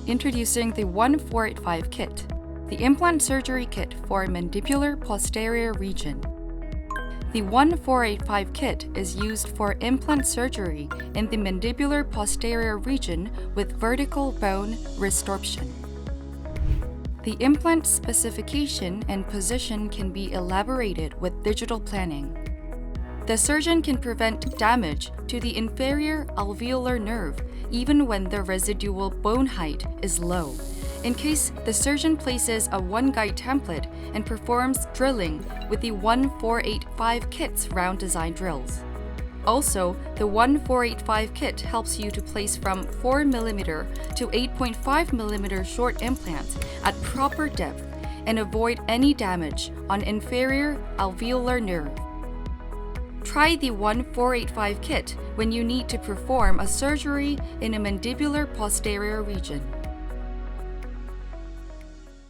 Introducing the 1485 KIT, the implant surgery kit for mandibular posterior region. The 1485 KIT is used for implant surgery in the mandibular posterior region with vertical bone resorption. The implant specification and position can be elaborated with digital planning. The surgeon can prevent damage to the inferior alveolar nerve even when the residual bone height is low, in case the surgeon places a OneGuide template and performs drilling with the 1485 KIT's round design drills. Also, the 1485 KIT helps you to place from 4mm to 8.5mm short implants at proper depth and avoid any damage on inferior alveolar nerve. Try the 1485 KIT when you need to perform a surgery in a mandibular posterior region.